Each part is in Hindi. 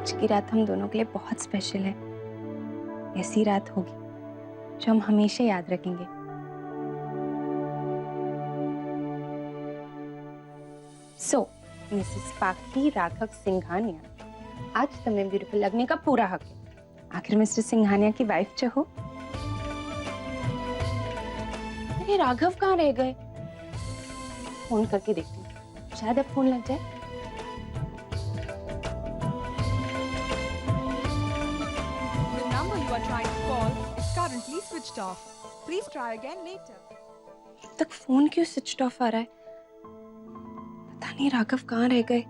आज की रात हम दोनों के लिए बहुत स्पेशल है। ऐसी रात होगी जो हम हमेशा याद रखेंगे। सो मिसेस पाकी राघव सिंघानिया, आज तुम्हें ब्यूटीफुल लगने का पूरा हक है। आखिर मिस्टर सिंघानिया की वाइफ जो हो। अरे राघव कहाँ रह गए? फोन करके देखती हूँ, शायद अब फोन लग जाए। number you are trying to call is currently switched off. Please try again later. अब तक फोन क्यों स्विच ऑफ आ रहा है? पता नहीं राघव कहाँ रह गए।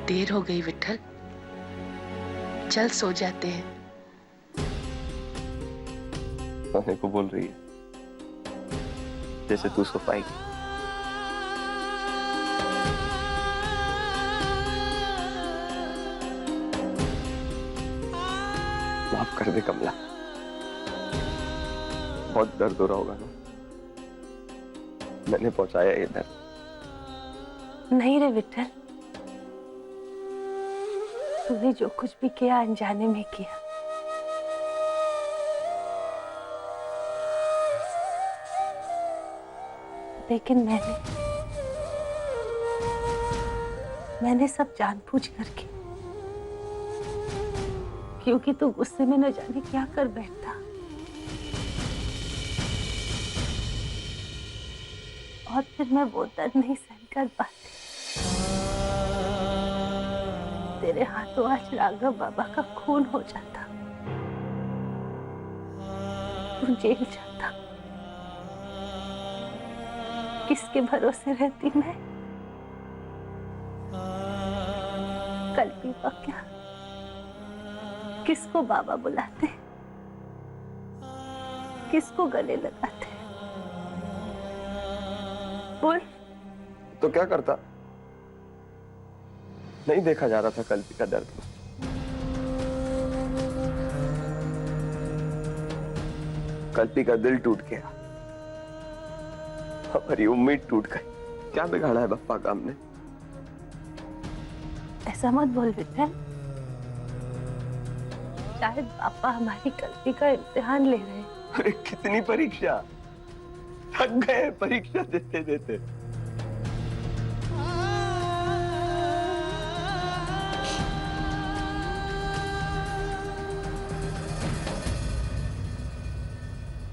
देर हो गई विट्ठल, चल सो जाते हैं। सोने को बोल रही है जैसे तू सो पाएगी। माफ कर दे कमला, बहुत दर्द हो रहा होगा ना, मैंने पहुंचाया ये दर्द। नहीं रे विट्ठल, तूने जो कुछ भी किया अनजाने में किया। लेकिन मैंने सब जानबूझ करके, क्योंकि तू गुस्से में न जाने क्या कर बैठता और फिर मैं वो दर्द नहीं सहन कर पाती। तेरे हाथों आज राघव बाबा का खून हो जाता, तू जेल जाता, किसके भरोसे रहती मैं? कल भी क्या, किसको बाबा बुलाते, किसको गले लगाते? बोल। तो क्या करता? नहीं देखा जा रहा था कल्पी का दर्द। कल्पी का दिल टूट गया, हमारी उम्मीद टूट गई। क्या बिगाड़ा है बप्पा का हमने? ऐसा मत बोल विठल, शायद पापा हमारी कल्पी का इम्तिहान ले रहे हैं। अरे कितनी परीक्षा, थक गए परीक्षा देते देते।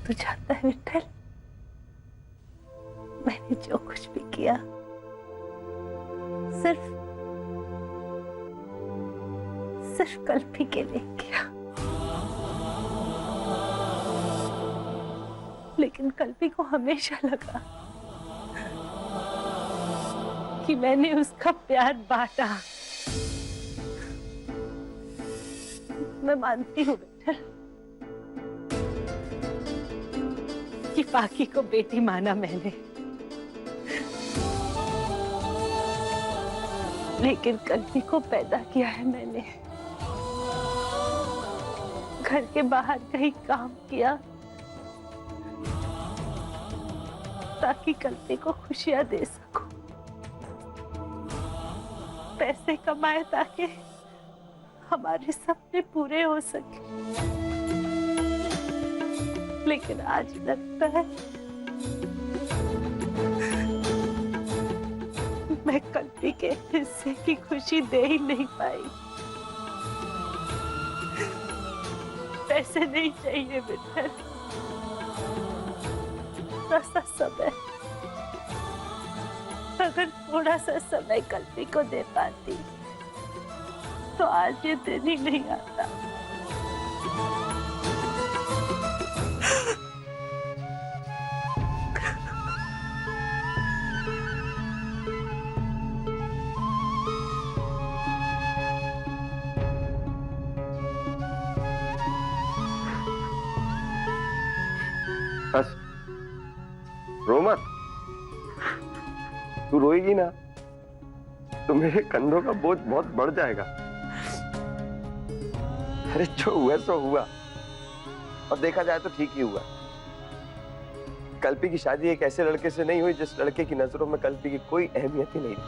तू जानता है विठल, मैंने जो कुछ भी किया सिर्फ कल्पी के लिए किया। लेकिन कल्पी को हमेशा लगा कि मैंने उसका प्यार बांटा। मैं मानती हूँ विठल कि पाकी को बेटी माना मैंने, लेकिन कल्पी को पैदा किया है मैंने। घर के बाहर कहीं काम किया ताकि कल्पी को खुशियां दे सकूं, पैसे कमाए ताकि हमारे सपने पूरे हो सके। लेकिन आज लगता है मैं कल्पी के हिस्से की खुशी दे ही नहीं पाई। पैसे नहीं चाहिए विठल, थोड़ा सा समय, अगर थोड़ा सा समय कल्पी को दे पाती तो आज ये दिन ही नहीं आता। रो मत। तू रोएगी ना तो मेरे कंधों का बोझ बहुत बढ़ जाएगा। अरे जो हुआ सो हुआ, और देखा जाए तो ठीक ही हुआ। कल्पी की शादी एक ऐसे लड़के से नहीं हुई जिस लड़के की नजरों में कल्पी की कोई अहमियत ही नहीं थी।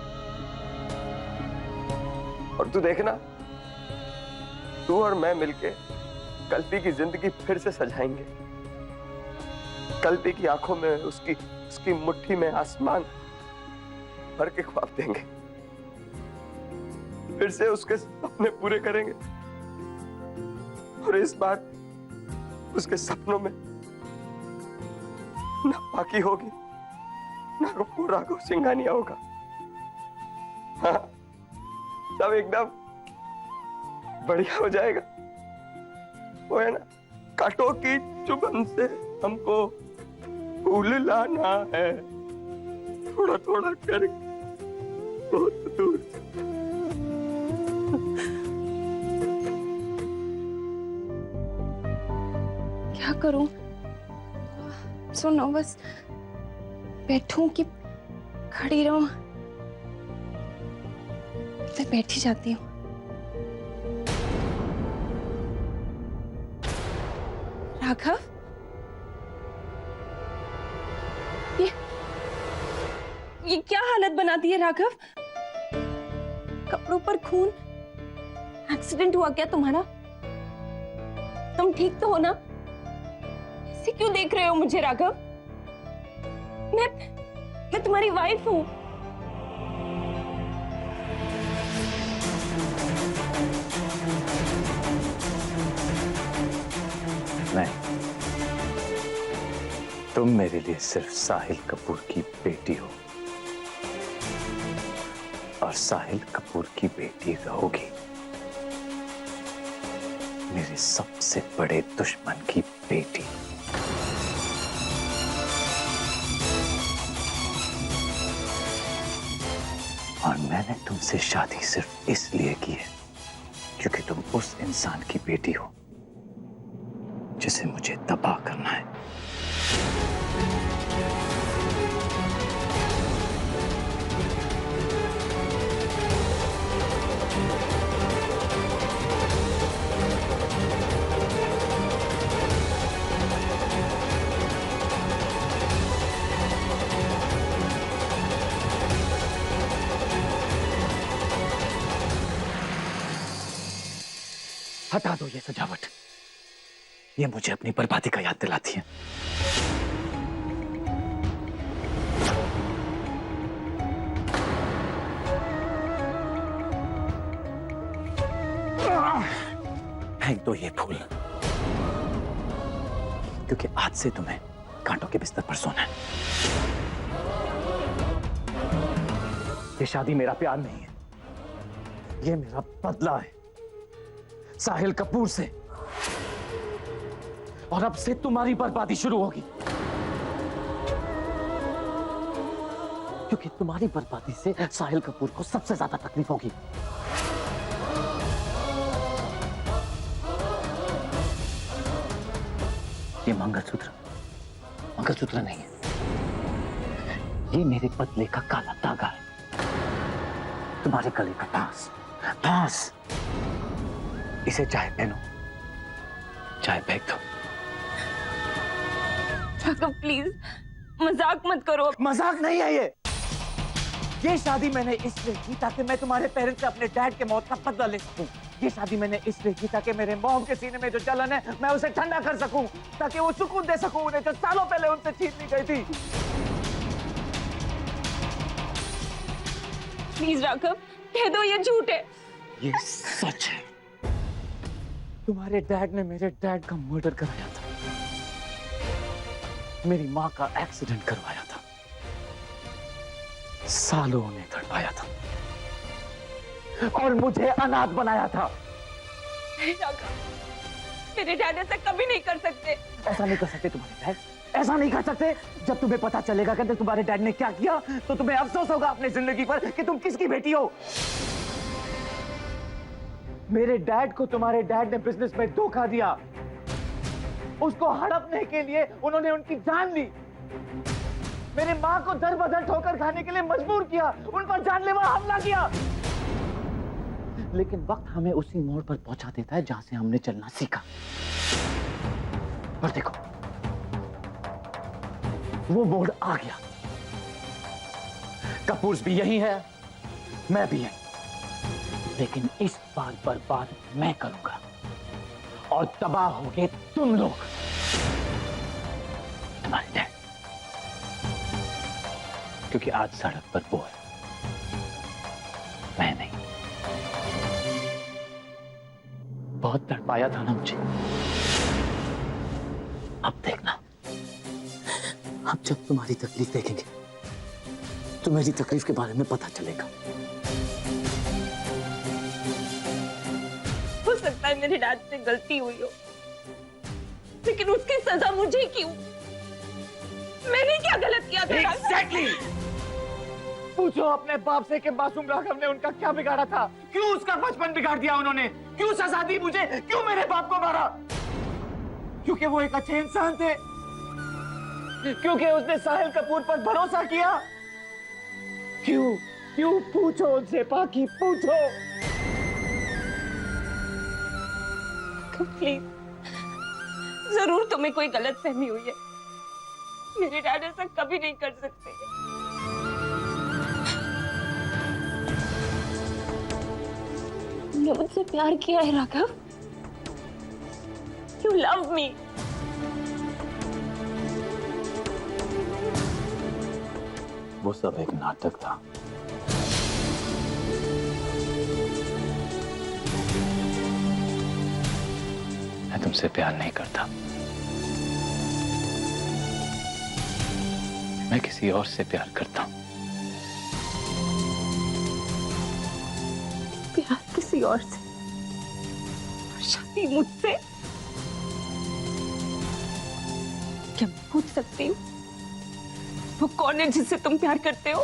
और तू देखना, तू और मैं मिलके कल्पी की जिंदगी फिर से सजाएंगे। कल्पी की आंखों में उसकी मुट्ठी में आसमान भर के ख्वाब देंगे। फिर से उसके सपने पूरे करेंगे। और इस बार उसके सपनों में ना बाकी होगी, ना राघव सिंघानिया होगा। हाँ, सब एकदम बढ़िया हो जाएगा। वो है ना, कांटों की चुभन से हमको फूल लाना है, थोड़ा थोड़ा कर बहुत दूर। क्या करूं? सुनो, बस बैठूं कि खड़ी रहूं? मैं बैठी जाती हूँ। राघव, ये क्या हालत बना दी है राघव? कपड़ों पर खून। एक्सीडेंट हुआ क्या तुम्हारा? तुम ठीक तो हो ना? ऐसे क्यों देख रहे हो मुझे राघव? मैं तुम्हारी वाइफ हूँ। नहीं, तुम मेरे लिए सिर्फ साहिल कपूर की बेटी हो, और साहिल कपूर की बेटी रहोगी। मेरे सबसे बड़े दुश्मन की बेटी। और मैंने तुमसे शादी सिर्फ इसलिए की है क्योंकि तुम उस इंसान की बेटी हो जिसे मुझे तबाह करना है। हटा दो ये सजावट, ये मुझे अपनी बर्बादी का याद दिलाती है। फेंक दो ये फूल, क्योंकि आज से तुम्हें कांटों के बिस्तर पर सोना है। ये शादी मेरा प्यार नहीं है, ये मेरा बदला है साहिल कपूर से। और अब से तुम्हारी बर्बादी शुरू होगी, क्योंकि तुम्हारी बर्बादी से साहिल कपूर को सबसे ज्यादा तकलीफ होगी। ये मंगलसूत्र नहीं है, ये मेरे बदले का काला धागा है, तुम्हारे गले का फांस। इसे चाहे पहनो चाहे फेंक दो। राघव प्लीज, मजाक मत करो। मजाक नहीं है ये शादी मैंने इसलिए की ताकि मैं तुम्हारे पेरेंट्स से अपने डैड के मौत का बदला ले सकूं। ये शादी मैंने इसलिए की ताकि मेरे मॉम के सीने में जो जलन है मैं उसे ठंडा कर सकूं, ताकि वो सुकून दे सकूं उन्हें जो सालों पहले उनसे छीन ली गई थी। प्लीज राघव, कह दो ये झूठ है। ये सच है, तुम्हारे डैड ने मेरे डैड का मर्डर कराया था, मेरी माँ का एक्सीडेंट करवाया था, सालों ने तड़पाया था और मुझे अनाथ बनाया था। मेरे डैड ऐसा कभी नहीं कर सकते। ऐसा नहीं कर सकते तुम्हारे डैड, ऐसा नहीं कर सकते। जब तुम्हें पता चलेगा कि तुम्हारे डैड ने क्या किया तो तुम्हें अफसोस होगा अपनी जिंदगी पर कि तुम किसकी बेटी हो। मेरे डैड को तुम्हारे डैड ने बिजनेस में धोखा दिया, उसको हड़पने के लिए उन्होंने उनकी जान ली। मेरी माँ को दर बदर ठोकर खाने के लिए मजबूर किया, उन पर जानलेवा हमला किया। लेकिन वक्त हमें उसी मोड़ पर पहुंचा देता है जहां से हमने चलना सीखा। और देखो, वो मोड़ आ गया। कपूर्स भी यही है, मैं भी है, लेकिन इस बार बर्बाद मैं करूंगा और तबाह होगे तुम लोग, तुम्हारे डैड। क्योंकि आज सड़क पर वो है, मैं नहीं। बहुत तड़पाया था ना मुझे। अब देखना, अब जब तुम्हारी तकलीफ देखेंगे तो मेरी तकलीफ के बारे में पता चलेगा। हो सकता है मेरे डैड से गलती हुई हो, लेकिन उसकी सजा मुझे क्यों? मैंने क्या गलत किया था? Exactly! पूछो अपने बाप से कि मासूम राघव ने उनका क्या बिगाड़ा था? क्यों उसका बचपन बिगाड़ दिया उन्होंने? क्यों सजा दी मुझे? क्यों मेरे बाप को मारा? क्योंकि वो एक अच्छे इंसान थे, क्योंकि उसने साहिल कपूर पर भरोसा किया। क्यों? क्यों? पूछो उनसे पाकी, पूछो। प्लीज, जरूर तुम्हें कोई गलतफहमी हुई है। मेरे डैड ऐसा कभी नहीं कर सकते। तुमने मुझसे प्यार किया है राघव। You love me. वो सब एक नाटक था। मैं तुमसे प्यार नहीं करता। मैं किसी और से प्यार करता हूं। प्यार किसी और से? और शादी मुझसे? क्या मैं पूछ सकती हूँ वो कौन है जिससे तुम प्यार करते हो?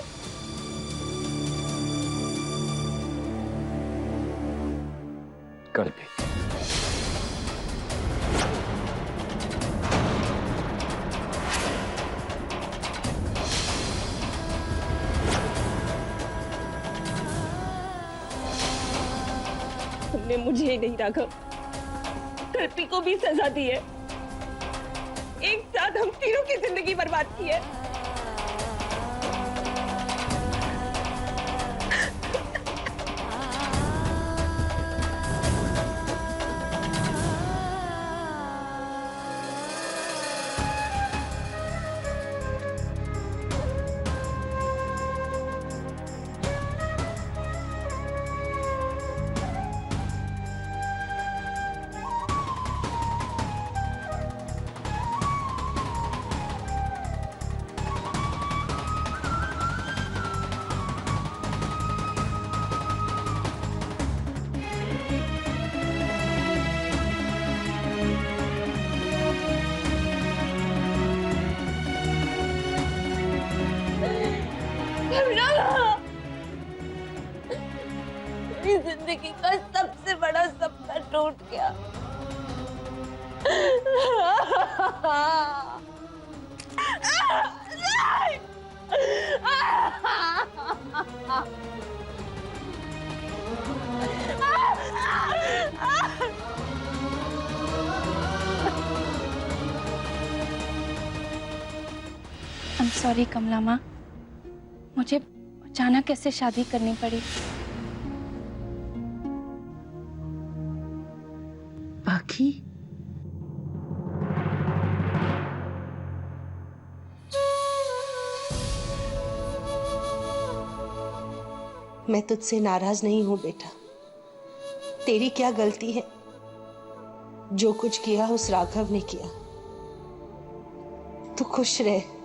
कल्पी। तुमने मुझे ही नहीं राघव, कल्पी को भी सजा दी है। एक साथ हम तीनों की जिंदगी बर्बाद की है। मेरी जिंदगी का सबसे बड़ा सपना टूट गया। I'm sorry कमला माँ, मुझे अचानक कैसे शादी करनी पड़ी। बाकी मैं तुझसे नाराज नहीं हूं बेटा। तेरी क्या गलती है? जो कुछ किया उस राघव ने किया। तू खुश रह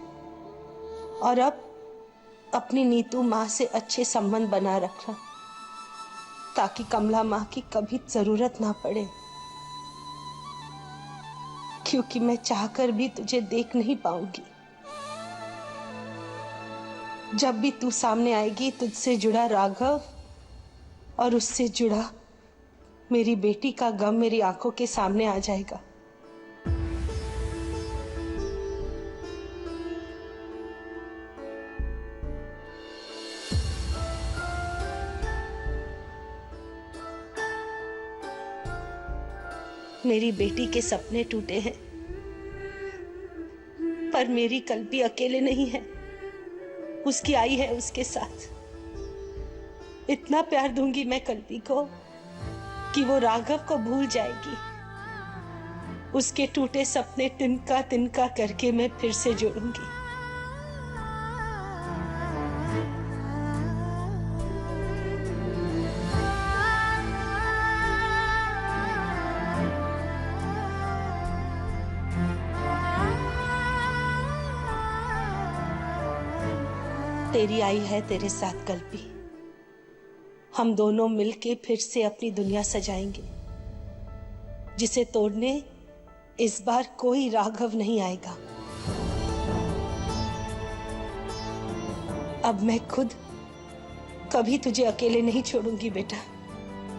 और अब अपनी नीतू माँ से अच्छे संबंध बना रखना, ताकि कमला माँ की कभी जरूरत ना पड़े। क्योंकि मैं चाहकर भी तुझे देख नहीं पाऊंगी। जब भी तू सामने आएगी, तुझसे जुड़ा राघव और उससे जुड़ा मेरी बेटी का गम मेरी आंखों के सामने आ जाएगा। मेरी बेटी के सपने टूटे हैं, पर मेरी कल्पी अकेले नहीं है। उसकी आई है उसके साथ। इतना प्यार दूंगी मैं कल्पी को कि वो राघव को भूल जाएगी। उसके टूटे सपने तिनका तिनका करके मैं फिर से जोड़ूंगी। तेरी आई है तेरे साथ कल्पी। हम दोनों मिलके फिर से अपनी दुनिया सजाएंगे, जिसे तोड़ने इस बार कोई राघव नहीं आएगा। अब मैं खुद कभी तुझे अकेले नहीं छोड़ूंगी बेटा।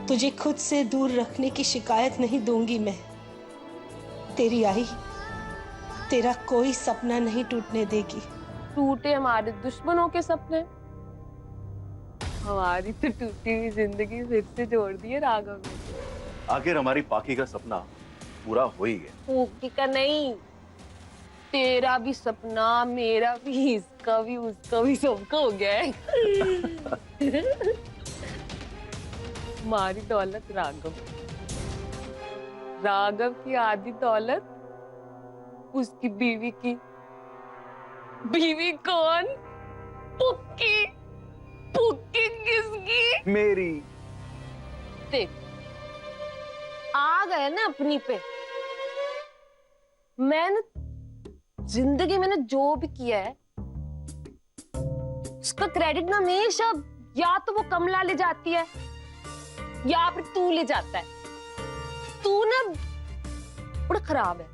तुझे खुद से दूर रखने की शिकायत नहीं दूंगी मैं। तेरी आई तेरा कोई सपना नहीं टूटने देगी। टूटे हमारे दुश्मनों के सपने, हमारी तो टूटी हुई जिंदगी फिर से जोड़ दी है राघव ने। आखिर हमारी पाकी का सपना पूरा हो ही गया। पाकी का नहीं, तेरा भी सपना, मेरा भी, इसका भी, उसका भी, सबका हो गया है। हमारी दौलत राघव, राघव की आधी दौलत उसकी बीवी की। बीवी कौन? पुक्की। पुक्की किसकी? मेरी। देख, आ गया ना अपनी पे। मैंने जिंदगी में जो भी किया है उसका क्रेडिट ना हमेशा या तो वो कमला ले जाती है या फिर तू ले जाता है। तू ना बड़ा खराब है।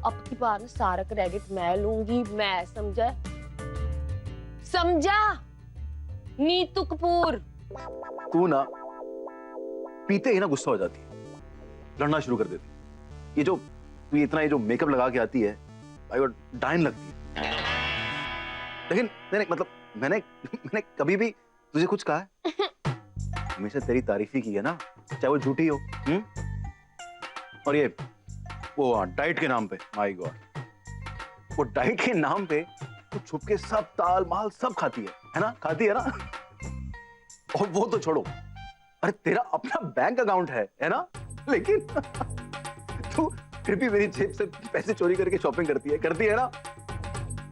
अब की बार ना सारा क्रेडिट मैं लूंगी। मैं समझा? समझा? नीतू कपूर। तू ना पीते ही ना गुस्सा हो जाती है, लड़ना शुरू कर देती। ये जो तू इतना ये जो मेकअप लगा के आती है भाई, वो डाइन लगती है। लेकिन मैंने कभी भी तुझे कुछ कहा है? हमेशा तेरी तारीफ ही की है ना, चाहे वो झूठी हो। और ये वो डाइट के नाम पे, माय गॉड, वो डाइट के नाम पे तो छुप के सब ताल माल सब खाती है ना? खाती है ना? और वो तो छोड़ो, अरे तेरा अपना बैंक अकाउंट है ना? लेकिन तू फिर भी मेरी जेब से पैसे चोरी करके शॉपिंग करती है ना?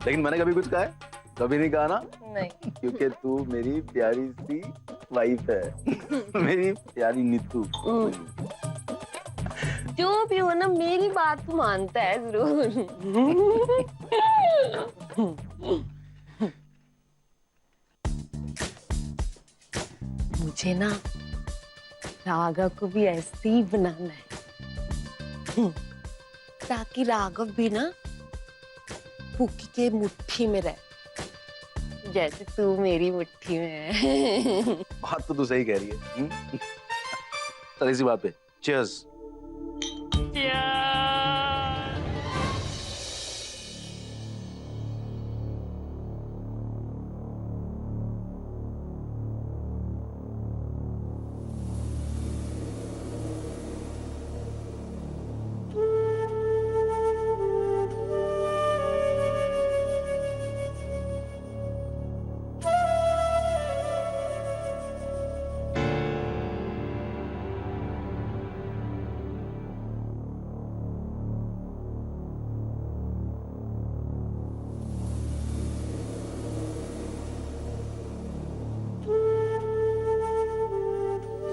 लेकिन मैंने कभी कुछ कहा है? कभी नहीं कहा ना? नहीं, क्योंकि तू मेरी प्यारी सी वाइफ है। मेरी प्यारी नीतू। जो भी हो ना, मेरी बात तो मानता है जरूर। मुझे ना राघव को भी ऐसे ही बनाना है, ताकि राघव भी ना पुक्की के मुट्ठी में रहे, जैसे तू मेरी मुट्ठी में है। बात तो तू सही कह रही है। चल इसी बात पे चीयर्स।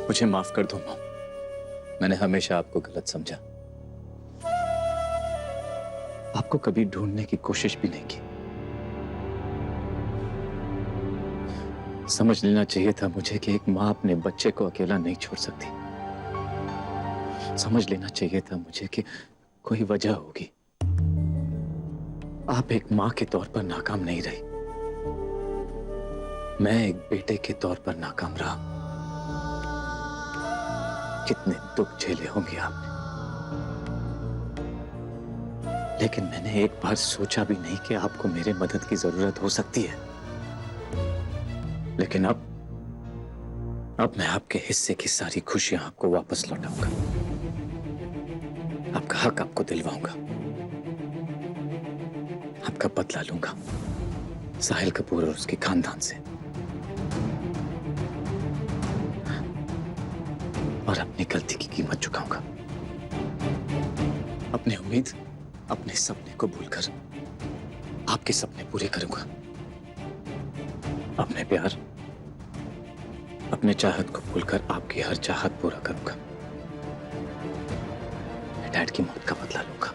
मुझे माफ कर दो मॉम, मैंने हमेशा आपको गलत समझा, आपको कभी ढूंढने की कोशिश भी नहीं की। समझ लेना चाहिए था मुझे कि एक माँ अपने बच्चे को अकेला नहीं छोड़ सकती। समझ लेना चाहिए था मुझे कि कोई वजह होगी। आप एक माँ के तौर पर नाकाम नहीं रही, मैं एक बेटे के तौर पर नाकाम रहा। कितने दुख झेले होंगे आपने, लेकिन मैंने एक बार सोचा भी नहीं कि आपको मेरे मदद की जरूरत हो सकती है। लेकिन अब मैं आपके हिस्से की सारी खुशियां आपको वापस लौटाऊंगा। आपका हक आपको दिलवाऊंगा, आपका बदला लूंगा साहिल कपूर और उसके खानदान से, और अपनी गलती की कीमत चुकाऊंगा। अपनी उम्मीद, अपने सपने को भूलकर आपके सपने पूरे करूंगा। अपने प्यार, अपने चाहत को भूलकर आपकी हर चाहत पूरा करूंगा। मैं डैड की मौत का बदला लूंगा।